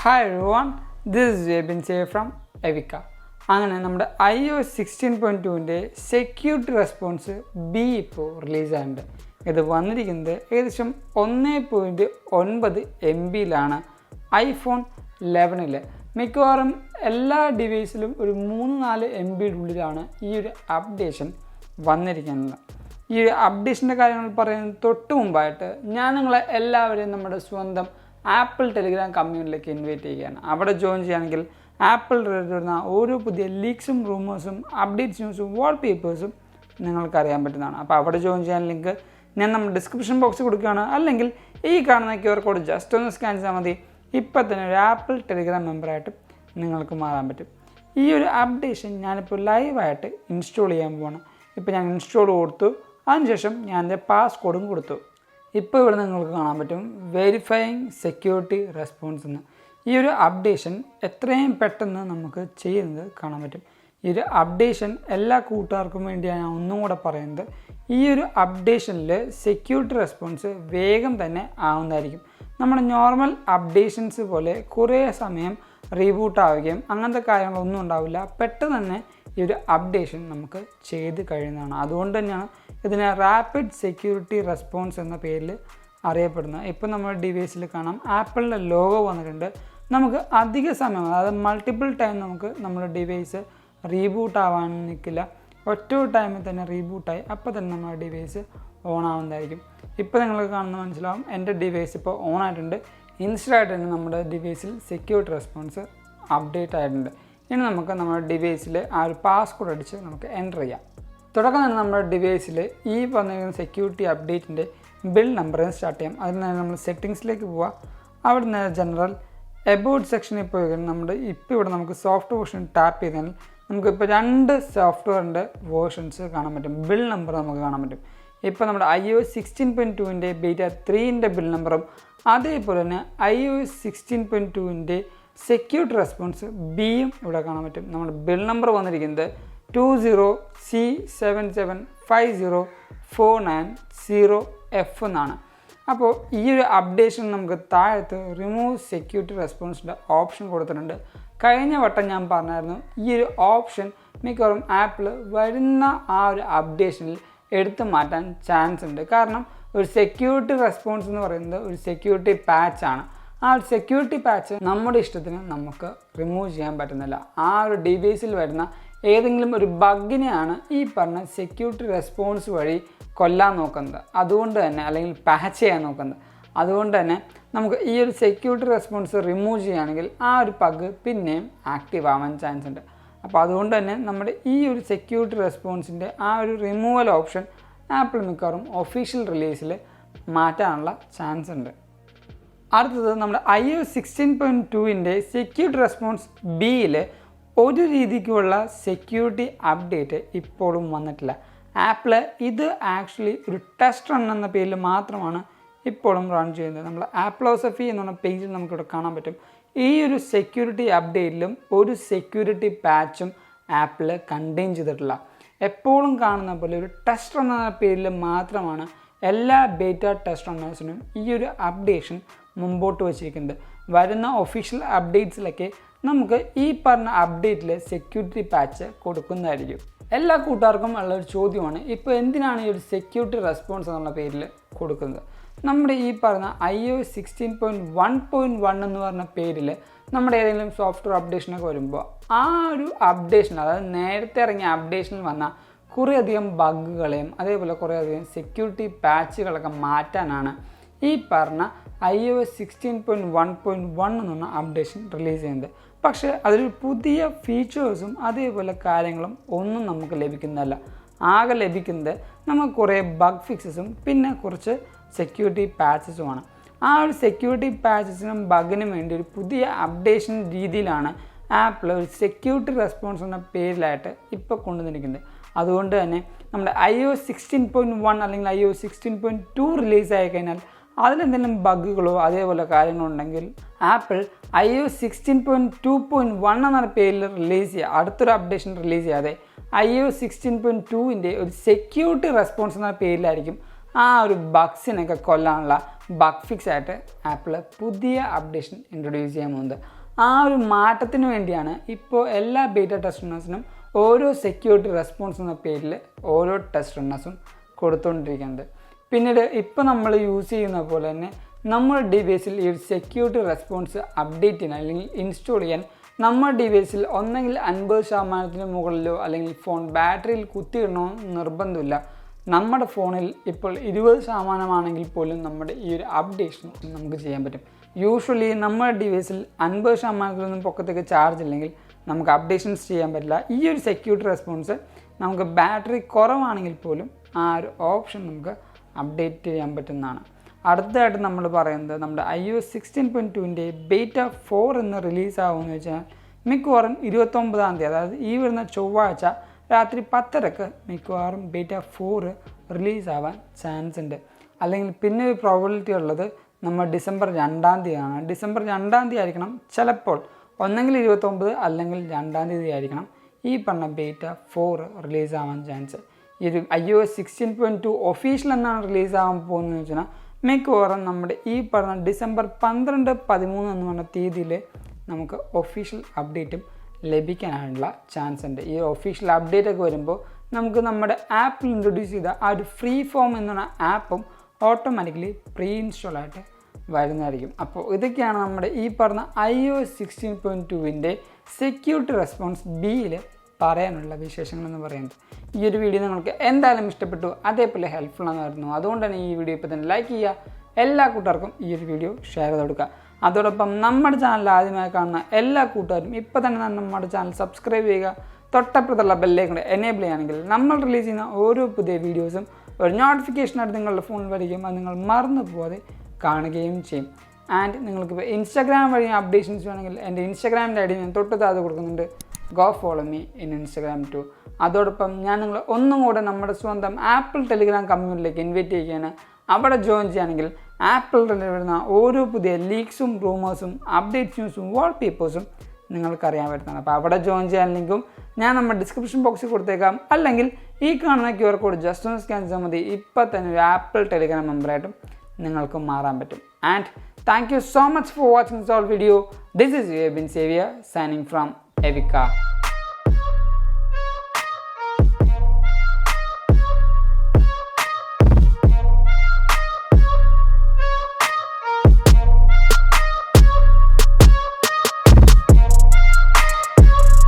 Hi everyone, this is Xavier from Evika. അങ്ങനെ നമ്മുടെ iOS 16.2ൻ്റെ security response B ഇപ്പോൾ റിലീസായിട്ടുണ്ട്. ഇത് വന്നിരിക്കുന്നത് ഏകദേശം 1.9 MB ഐഫോൺ 11-ൽ. മിക്കവാറും എല്ലാ ഡിവൈസിലും ഒരു 3-4 MB ഉള്ളിലാണ് ഈ ഒരു അപ്ഡേഷൻ വന്നിരിക്കുന്നത്. ഈ ഒരു അപ്ഡേഷൻ്റെ കാര്യങ്ങൾ പറയുന്നത് തൊട്ട് മുമ്പായിട്ട് ഞാൻ നിങ്ങളെ എല്ലാവരെയും നമ്മുടെ സ്വന്തം ആപ്പിൾ ടെലിഗ്രാം കമ്മ്യൂണിറ്റിയിലേക്ക് ഇൻവൈറ്റ് ചെയ്യുകയാണ്. അവിടെ ജോയിൻ ചെയ്യുകയാണെങ്കിൽ ആപ്പിൾ റിലേറ്റഡ് വരുന്ന ഓരോ പുതിയ ലീക്സും റൂമേഴ്സും അപ്ഡേറ്റ്സ് ന്യൂസും വാൾപേപ്പേഴ്സും നിങ്ങൾക്ക് അറിയാൻ പറ്റുന്നതാണ്. അപ്പോൾ അവിടെ ജോയിൻ ചെയ്യാൻ ലിങ്ക് ഞാൻ നമ്മുടെ ഡിസ്ക്രിപ്ഷൻ ബോക്സിൽ കൊടുക്കുകയാണ്. അല്ലെങ്കിൽ ഈ കാണുന്ന QR കോഡ് ജസ്റ്റ് ഒന്ന് സ്കാൻ ചെയ്താൽ മതി. ഇപ്പം തന്നെ ഒരു ആപ്പിൾ ടെലിഗ്രാം മെമ്പറായിട്ട് നിങ്ങൾക്ക് മാറാൻ പറ്റും. ഈ ഒരു അപ്ഡേഷൻ ഞാനിപ്പോൾ ലൈവായിട്ട് ഇൻസ്റ്റാൾ ചെയ്യാൻ പോവാണ്. ഇപ്പോൾ ഞാൻ ഇൻസ്റ്റാൾ കൊടുത്തു, അതിനുശേഷം ഞാൻ എൻ്റെ പാസ്കോഡും കൊടുത്തു. ഇപ്പോൾ ഇവിടെ നിങ്ങൾക്ക് കാണാൻ പറ്റും വെരിഫൈയിങ് സെക്യൂരിറ്റി റെസ്പോൺസ് എന്ന്. ഈ ഒരു അപ്ഡേഷൻ എത്രയും പെട്ടെന്ന് നമുക്ക് ചെയ്യുന്നത് കാണാൻ പറ്റും. ഈ ഒരു അപ്ഡേഷൻ എല്ലാ കൂട്ടുകാർക്കും വേണ്ടിയാണ് ഞാൻ ഒന്നും കൂടെ പറയുന്നത്. ഈ ഒരു അപ്ഡേഷനിൽ സെക്യൂരിറ്റി റെസ്പോൺസ് വേഗം തന്നെ ആവുന്നതായിരിക്കും. നമ്മുടെ നോർമൽ അപ്ഡേഷൻസ് പോലെ കുറേ സമയം റീബൂട്ട് ആവുകയും അങ്ങനത്തെ കാര്യങ്ങളൊന്നും ഉണ്ടാവില്ല. പെട്ടെന്ന് തന്നെ ഈ ഒരു അപ്ഡേഷൻ നമുക്ക് ചെയ്ത് കഴിയുന്നതാണ്. അതുകൊണ്ട് തന്നെയാണ് ഇതിനെ റാപ്പിഡ് സെക്യൂരിറ്റി റെസ്പോൺസ് എന്ന പേരിൽ അറിയപ്പെടുന്നത്. ഇപ്പോൾ നമ്മുടെ ഡിവൈസിൽ കാണാം ആപ്പിളിൻ്റെ ലോഗോ വന്നിട്ടുണ്ട്. നമുക്ക് അധിക സമയം, അതായത് മൾട്ടിപ്പിൾ ടൈം നമുക്ക് നമ്മുടെ ഡിവൈസ് റീബൂട്ട് ആവാൻ നിൽക്കില്ല. ഒറ്റ ടൈമിൽ തന്നെ റീബൂട്ടായി അപ്പോൾ തന്നെ നമ്മുടെ ഡിവൈസ് ഓൺ ആവുന്നതായിരിക്കും. ഇപ്പോൾ നിങ്ങൾക്ക് കാണുന്ന മനസ്സിലാവും എൻ്റെ ഡിവൈസ് ഇപ്പോൾ ഓൺ ആയിട്ടുണ്ട്. ഇൻസ്റ്റൻ്റായിട്ട് തന്നെ നമ്മുടെ ഡിവൈസിൽ സെക്യൂരിറ്റി റെസ്പോൺസ് അപ്ഡേറ്റ് ആയിട്ടുണ്ട്. ഇനി നമുക്ക് നമ്മുടെ ഡിവൈസിൽ ആ ഒരു പാസ്കോഡ് അടിച്ച് നമുക്ക് എൻ്റർ ചെയ്യാം. തുടക്കം തന്നെ നമ്മുടെ ഡിവൈസിൽ ഈ വന്നിരിക്കുന്ന സെക്യൂരിറ്റി അപ്ഡേറ്റിൻ്റെ ബിൽഡ് നമ്പറിൽ സ്റ്റാർട്ട് ചെയ്യാം. അതിൽ നിന്ന് നമ്മൾ സെറ്റിങ്സിലേക്ക് പോവുക. അവിടെ നിന്ന് ജനറൽ എബൌട്ട് സെക്ഷനിൽ പോയി നമ്മുടെ ഇപ്പോൾ ഇവിടെ നമുക്ക് സോഫ്റ്റ് വേർഷൻ ടാപ്പ് ചെയ്താൽ നമുക്കിപ്പോൾ 2 സോഫ്റ്റ്വെയറിൻ്റെ വേർഷൻസ് കാണാൻ പറ്റും. ബിൽഡ് നമ്പർ നമുക്ക് കാണാൻ പറ്റും. ഇപ്പോൾ നമ്മുടെ iOS 16.2ൻ്റെ ബീറ്റ 3ൻ്റെ ബിൽഡ് നമ്പറും അതേപോലെ തന്നെ iOS 16.2ൻ്റെ സെക്യൂരിറ്റി റെസ്പോൺസ് ബിയും ഇവിടെ കാണാൻ പറ്റും. നമ്മുടെ ബിൽഡ് നമ്പർ വന്നിരിക്കുന്നത് 20C77504990F എന്നാണ്. അപ്പോൾ ഈ ഒരു അപ്ഡേഷൻ നമുക്ക് താഴത്ത് റിമൂവ് സെക്യൂരിറ്റി റെസ്പോൺസിൻ്റെ ഓപ്ഷൻ കൊടുത്തിട്ടുണ്ട്. കഴിഞ്ഞ വട്ടം ഞാൻ പറഞ്ഞായിരുന്നു ഈ ഒരു ഓപ്ഷൻ മിക്കവാറും ആപ്പിൾ വരുന്ന ആ ഒരു അപ്ഡേഷനിൽ എടുത്തു മാറ്റാൻ ചാൻസ് ഉണ്ട്. കാരണം ഒരു സെക്യൂരിറ്റി റെസ്പോൺസ് എന്ന് പറയുന്നത് ഒരു സെക്യൂരിറ്റി പാച്ചാണ്. ആ ഒരു സെക്യൂരിറ്റി പാച്ച് നമ്മുടെ ഇഷ്ടത്തിന് നമുക്ക് റിമൂവ് ചെയ്യാൻ പറ്റുന്നില്ല. ആ ഒരു ഡിവൈസിൽ വരുന്ന ഏതെങ്കിലും ഒരു ബഗ്ഗിനെയാണ് ഈ പറഞ്ഞ സെക്യൂരിറ്റി റെസ്പോൺസ് വഴി കൊല്ലാൻ നോക്കുന്നത്. അതുകൊണ്ട് തന്നെ, അല്ലെങ്കിൽ പാച്ച് ചെയ്യാൻ നോക്കുന്നത്. അതുകൊണ്ട് തന്നെ നമുക്ക് ഈ ഒരു സെക്യൂരിറ്റി റെസ്പോൺസ് റിമൂവ് ചെയ്യുകയാണെങ്കിൽ ആ ഒരു ബഗ് പിന്നെയും ആക്റ്റീവ് ആവാൻ ചാൻസ് ഉണ്ട്. അപ്പോൾ അതുകൊണ്ട് തന്നെ നമ്മുടെ ഈ ഒരു സെക്യൂരിറ്റി റെസ്പോൺസിൻ്റെ ആ ഒരു റിമൂവൽ ഓപ്ഷൻ ആപ്പിൾ മിക്കവാറും ഒഫീഷ്യൽ റിലീസിൽ മാറ്റാനുള്ള ചാൻസ് ഉണ്ട്. അടുത്തത് നമ്മുടെ iOS 16.2ൻ്റെ സെക്യൂരിറ്റി റെസ്പോൺസ് ബിയിൽ ഒരു രീതിക്കുള്ള സെക്യൂരിറ്റി അപ്ഡേറ്റ് ഇപ്പോഴും വന്നിട്ടില്ല. ആപ്പിൾ ഇത് ആക്ച്വലി ഒരു ടെസ്റ്റ് റൺ എന്ന പേരിൽ മാത്രമാണ് ഇപ്പോഴും റൺ ചെയ്യുന്നത്. നമ്മൾ ആപ്പിളോസഫി എന്ന് പറഞ്ഞ പേജിൽ നമുക്കിവിടെ കാണാൻ പറ്റും. ഈ ഒരു സെക്യൂരിറ്റി അപ്ഡേറ്റിലും ഒരു സെക്യൂരിറ്റി പാച്ചും ആപ്പിൾ കണ്ടെയ്ൻ ചെയ്തിട്ടില്ല. എപ്പോഴും കാണുന്ന പോലെ ഒരു ടെസ്റ്റ് റൺ എന്ന പേരിൽ മാത്രമാണ് എല്ലാ ബേറ്റ ടെസ്റ്റ് റണ്ണേഴ്സിനും ഈ ഒരു അപ്ഡേഷൻ മുമ്പോട്ട് വച്ചിരിക്കുന്നത്. വരുന്ന ഒഫീഷ്യൽ അപ്ഡേറ്റ്സിലൊക്കെ നമുക്ക് ഈ പറഞ്ഞ അപ്ഡേറ്റിൽ സെക്യൂരിറ്റി പാച്ച് കൊടുക്കുന്നതായിരിക്കും. എല്ലാ കൂട്ടുകാർക്കും ഉള്ളൊരു ചോദ്യമാണ്, ഇപ്പോൾ എന്തിനാണ് ഈ ഒരു സെക്യൂരിറ്റി റെസ്പോൺസ് എന്നുള്ള പേരിൽ കൊടുക്കുന്നത്? നമ്മുടെ ഈ പറഞ്ഞ iOS 16.1.1 എന്ന് പറഞ്ഞ പേരിൽ നമ്മുടെ ഏതെങ്കിലും സോഫ്റ്റ്വെയർ അപ്ഡേഷനൊക്കെ വരുമ്പോൾ ആ ഒരു അപ്ഡേഷൻ, അതായത് നേരത്തെ ഇറങ്ങിയ അപ്ഡേഷനിൽ വന്ന കുറേയധികം ബഗ്ഗുകളെയും അതേപോലെ കുറേയധികം സെക്യൂരിറ്റി പാച്ചുകളൊക്കെ മാറ്റാനാണ് ഈ പറഞ്ഞ iOS 16.1.1 എന്ന് പറഞ്ഞ അപ്ഡേഷൻ റിലീസ് ചെയ്യുന്നത്. പക്ഷേ അതിൽ പുതിയ ഫീച്ചേഴ്സും അതേപോലെ കാര്യങ്ങളും ഒന്നും നമുക്ക് ലഭിക്കുന്നതല്ല. ആകെ ലഭിക്കുന്നത് നമുക്ക് കുറേ ബഗ് ഫിക്സസും പിന്നെ കുറച്ച് സെക്യൂരിറ്റി പാച്ചസുമാണ്. ആ ഒരു സെക്യൂരിറ്റി പാച്ചസിനും ബഗിനും വേണ്ടി ഒരു പുതിയ അപ്ഡേഷൻ രീതിയിലാണ് ആപ്പിൾ ഒരു സെക്യൂരിറ്റി റെസ്പോൺസ് എന്ന പേരിലായിട്ട് ഇപ്പോൾ കൊണ്ടുവന്നിരിക്കുന്നത്. അതുകൊണ്ട് തന്നെ നമ്മുടെ iOS 16.1 അല്ലെങ്കിൽ iOS 16.2 റിലീസായി കഴിഞ്ഞാൽ അതിലെന്തെങ്കിലും ബഗ്ഗുകളോ അതേപോലെ കാര്യങ്ങളുണ്ടെങ്കിൽ ആപ്പിൾ iOS 16.2.1 എന്ന പേരിൽ റിലീസ് ചെയ്യുക, അടുത്തൊരു അപ്ഡേഷൻ റിലീസ് ചെയ്യാതെ iOS 16.2ൻ്റെ ഒരു സെക്യൂരിറ്റി റെസ്പോൺസ് എന്ന പേരിലായിരിക്കും ആ ഒരു ബഗ്സിനൊക്കെ കൊല്ലാനുള്ള ബഗ് ഫിക്സ് ആയിട്ട് ആപ്പിൾ പുതിയ അപ്ഡേഷൻ ഇൻട്രൊഡ്യൂസ് ചെയ്യാൻ പോകുന്നത്. ആ ഒരു മാറ്റത്തിന് വേണ്ടിയാണ് ഇപ്പോൾ എല്ലാ ബീറ്റ ടെസ്റ്റ് റണ്ണേഴ്സിനും ഓരോ സെക്യൂരിറ്റി റെസ്പോൺസ് എന്ന പേരിൽ ഓരോ ടെസ്റ്റ് റണ്ണേഴ്സും കൊടുത്തുകൊണ്ടിരിക്കുന്നത്. പിന്നീട് ഇപ്പോൾ നമ്മൾ യൂസ് ചെയ്യുന്ന പോലെ തന്നെ നമ്മുടെ ഡിവൈസിൽ ഈ ഒരു സെക്യൂരിറ്റി റെസ്പോൺസ് അപ്ഡേറ്റ് ചെയ്യാൻ അല്ലെങ്കിൽ ഇൻസ്റ്റാൾ ചെയ്യാൻ നമ്മുടെ ഡിവൈസിൽ ഒന്നെങ്കിൽ 50% മുകളിലോ അല്ലെങ്കിൽ ഫോൺ ബാറ്ററിയിൽ കുത്തിയിടണമെന്ന് നിർബന്ധമില്ല. നമ്മുടെ ഫോണിൽ ഇപ്പോൾ 20% പോലും നമ്മുടെ ഈ ഒരു അപ്ഡേഷൻ നമുക്ക് ചെയ്യാൻ പറ്റും. യൂഷ്വലി നമ്മുടെ ഡിവൈസിൽ 50% പൊക്കത്തേക്ക് ചാർജ് ഇല്ലെങ്കിൽ നമുക്ക് അപ്ഡേഷൻസ് ചെയ്യാൻ പറ്റില്ല. ഈ ഒരു സെക്യൂരിറ്റി റെസ്പോൺസ് നമുക്ക് ബാറ്ററി കുറവാണെങ്കിൽ പോലും ആ ഒരു ഓപ്ഷൻ നമുക്ക് അപ്ഡേറ്റ് ചെയ്യാൻ പറ്റുന്നതാണ്. അടുത്തതായിട്ട് നമ്മൾ പറയുന്നത് നമ്മുടെ iOS 16.2ൻ്റെ ബീറ്റ 4 എന്ന് റിലീസാകുമെന്ന് വെച്ചാൽ മിക്കവാറും 29-ാം തീയതി, അതായത് ഈ വരുന്ന ചൊവ്വാഴ്ച രാത്രി 10:30 മിക്കവാറും ബീറ്റ 4 റിലീസാവാൻ ചാൻസ് ഉണ്ട്. അല്ലെങ്കിൽ പിന്നെ ഒരു പ്രോബിലിറ്റി ഉള്ളത് നമ്മൾ ഡിസംബർ 2-ാം തീയതിയാണ്. ഡിസംബർ 2-ാം തീയതി ആയിരിക്കണം ചിലപ്പോൾ, ഒന്നെങ്കിൽ 29 അല്ലെങ്കിൽ 2-ാം തീയതി ആയിരിക്കണം ഈ പറഞ്ഞ ബീറ്റ 4 റിലീസാവാൻ ചാൻസ്. ഈ ഒരു iOS 16.2 ഒഫീഷ്യൽ എന്നാണ് റിലീസാകാൻ പോകുന്നതെന്ന് വെച്ചാൽ മിക്കവാറും നമ്മുടെ ഈ പറഞ്ഞ ഡിസംബർ 12, 13 എന്ന് പറഞ്ഞ തീയതിയിൽ നമുക്ക് ഒഫീഷ്യൽ അപ്ഡേറ്റും ലഭിക്കാനുള്ള ചാൻസ് ഉണ്ട്. ഈ ഒഫീഷ്യൽ അപ്ഡേറ്റ് ഒക്കെ വരുമ്പോൾ നമുക്ക് നമ്മുടെ ആപ്പിൽ ഇൻട്രൊഡ്യൂസ് ചെയ്ത ആ ഒരു ഫ്രീ ഫോം എന്ന ആപ്പും ഓട്ടോമാറ്റിക്കലി പ്രീ ഇൻസ്റ്റാൾ ആയിട്ട് വരുന്നതായിരിക്കും. അപ്പോൾ ഇതൊക്കെയാണ് നമ്മുടെ ഈ പറഞ്ഞ iOS 16.2ൻ്റെ സെക്യൂരിറ്റി റെസ്പോൺസ് ബിയിൽ പറയാനുള്ള വിശേഷങ്ങളെന്ന് പറയുന്നത്. ഈ ഒരു വീഡിയോ നിങ്ങൾക്ക് എന്തായാലും ഇഷ്ടപ്പെട്ടു, അതേപോലെ ഹെൽപ്ഫുൾ ആണെന്ന് വരുന്നു. അതുകൊണ്ട് തന്നെ ഈ വീഡിയോ ഇപ്പോൾ തന്നെ ലൈക്ക് ചെയ്യുക, എല്ലാ കൂട്ടുകാർക്കും ഈ ഒരു വീഡിയോ ഷെയർ ചെയ്ത് കൊടുക്കുക. അതോടൊപ്പം നമ്മുടെ ചാനൽ ആദ്യമായി കാണുന്ന എല്ലാ കൂട്ടുകാരും ഇപ്പോൾ തന്നെ നമ്മുടെ ചാനൽ സബ്സ്ക്രൈബ് ചെയ്യുക. തൊട്ടപ്പുറത്തുള്ള ബെല്ലേക്കൂടെ എനേബിൾ ചെയ്യുകയാണെങ്കിൽ നമ്മൾ റിലീസ് ചെയ്യുന്ന ഓരോ പുതിയ വീഡിയോസും ഒരു നോട്ടിഫിക്കേഷനായിട്ട് നിങ്ങളുടെ ഫോണിൽ വരികയും അത് നിങ്ങൾ മറന്നു പോകാതെ കാണുകയും ചെയ്യും. ആൻഡ് നിങ്ങൾക്കിപ്പോൾ ഇൻസ്റ്റാഗ്രാം വഴി അപ്ഡേഷൻസ് വേണമെങ്കിൽ എൻ്റെ ഇൻസ്റ്റാഗ്രാമിൻ്റെ ഐഡി ഞാൻ തൊട്ട് താഴെ കൊടുക്കുന്നുണ്ട്. Go follow me in Instagram too. അതോടൊപ്പം ഞാൻ നിങ്ങൾ ഒന്നും കൂടെ നമ്മുടെ സ്വന്തം ആപ്പിൾ ടെലിഗ്രാം കമ്മ്യൂണിറ്റിയിലേക്ക് ഇൻവൈറ്റ് ചെയ്യുകയാണ്. അവിടെ ജോയിൻ ചെയ്യുകയാണെങ്കിൽ ആപ്പിൾ വരുന്ന ഓരോ പുതിയ ലീക്സും റൂമേഴ്സും അപ്ഡേറ്റ് ന്യൂസും വാൾപേപ്പേഴ്സും നിങ്ങൾക്കറിയാൻ പറ്റുന്നതാണ്. അപ്പോൾ അവിടെ ജോയിൻ ചെയ്യാൻ ലിങ്കും ഞാൻ നമ്മുടെ ഡിസ്ക്രിപ്ഷൻ ബോക്സിൽ കൊടുത്തേക്കാം. അല്ലെങ്കിൽ ഈ കാണുന്ന QR കോഡ് ജസ്റ്റ് ഒന്ന് സ്കാൻ ചെയ്താൽ മതി. ഇപ്പോൾ തന്നെ ഒരു ആപ്പിൾ ടെലിഗ്രാം മെമ്പറായിട്ടും നിങ്ങൾക്ക് മാറാൻ പറ്റും. And thank you so much for watching this all video. This is Abin Xavier signing from Evika.